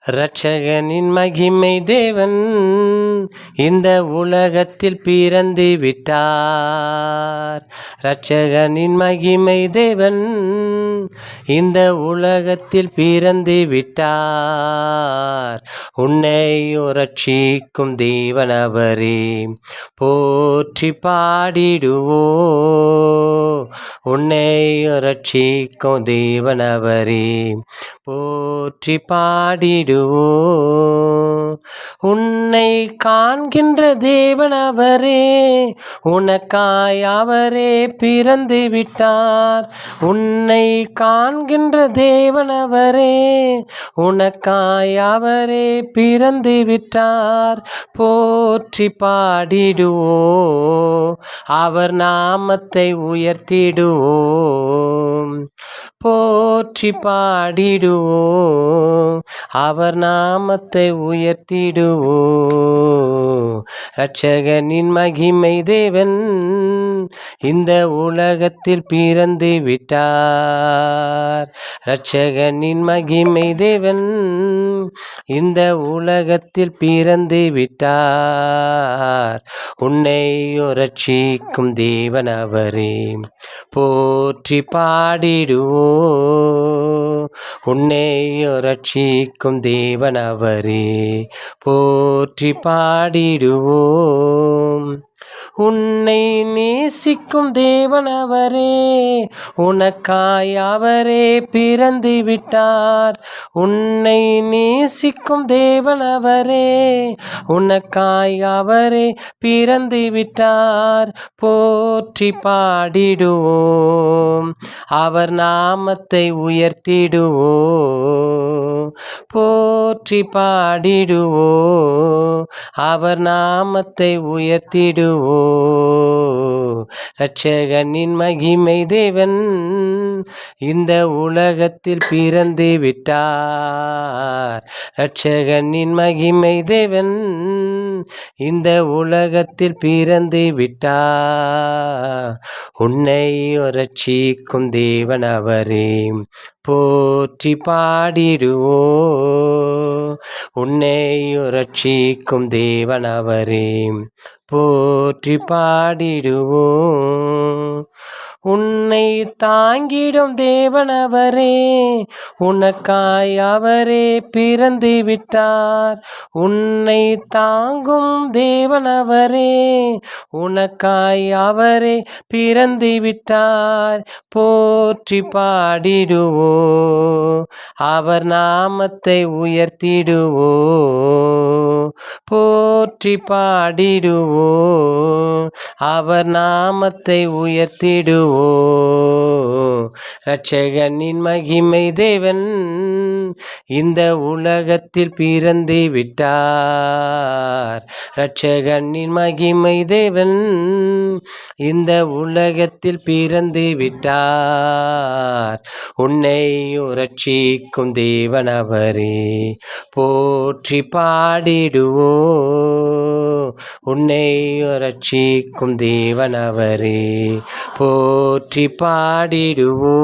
இரட்சகனின் மகிமை தேவன் இந்த உலகத்தில் பிறந்து விட்டார். இரட்சகனின் மகிமை தேவன் இந்த உலகத்தில் பிறந்து விட்டார். உன்னை ரட்சிக்கும் தேவன் அவரே, போற்றி பாடிடுவோ. உன்னை ரட்சிக்கும் தேவன் அவரே, போற்றி பாடிடுவோ. உன்னை காண்கின்ற தேவன் அவரே, உனக்காய் அவரே பிறந்து விட்டார். உன்னை காண்கின்ற தேவன் அவரே, உனக்காய் அவரே பிறந்து விட்டார். போற்றி பாடிடுவோ, அவர் நாமத்தை உயர்த்திடுவோம். போற்றி பாடிடுவோ, அவர் நாமத்தை உயர்த்திடுவோ. இரட்சகனின் மகிமை தேவன் இந்த உலகத்தில் பிறந்து விட்டார். இரட்சகனின் மகிமை தேவன் இந்த உலகத்தில் பிறந்து விட்டார். உன்னை ரட்சிக்கும் தேவன் அவரே, போற்றி பாடிடுவோ. உன்னை ரட்சிக்கும் தேவன் அவரே, போற்றி பாடிடுவோம். உன்னை நேசிக்கும் தேவன் அவரே, உனக்காய் அவரே பிறந்து விட்டார். உன்னை நேசிக்கும் தேவன் அவரே, உனக்காய் அவரே பிறந்து விட்டார். போற்றி பாடிடுவோம், அவர் நாமத்தை உயர்த்திடுவோ. போற்றி பாடிடுவோ, அவர் நாமத்தை உயர்த்திடுவோ. இரட்சகனின் மகிமை தேவன் இந்த உலகத்தில் பிறந்து விட்டார். இரட்சகனின் மகிமை தேவன் இந்த உலகத்தில் பிறந்து விட்டார். உன்னை ரட்சிக்கும் தேவன் அவரே, போற்றி பாடிடுவோ. உன்னை ரட்சிக்கும் தேவன் அவரே, போற்றி பாடிடுவோ. உன்னை தாங்கிடும் தேவன் அவரே, உனக்காய் அவரே பிறந்து விட்டார். உன்னை தாங்கும் தேவன் அவரே, உனக்காய் அவரே பிறந்து விட்டார். போற்றி பாடிடுவோ, அவர் நாமத்தை உயர்த்திடுவோ. போற்றி பாடிடுவோ, அவர் நாமத்தை உயர்த்திடுவோ. இரட்சகனின் மகிமை தேவன் இந்த உலகத்தில் பிறந்து விட்டார். இரட்சகனின் மகிமை தேவன் இந்த உலகத்தில் பிறந்து விட்டார். உன்னை ரட்சிக்கும் தேவன் அவரே, போற்றி பாடிடுவோ. உன்னை ரட்சிக்கும் தேவன் அவரே, போற்றி பாடிடுவோ.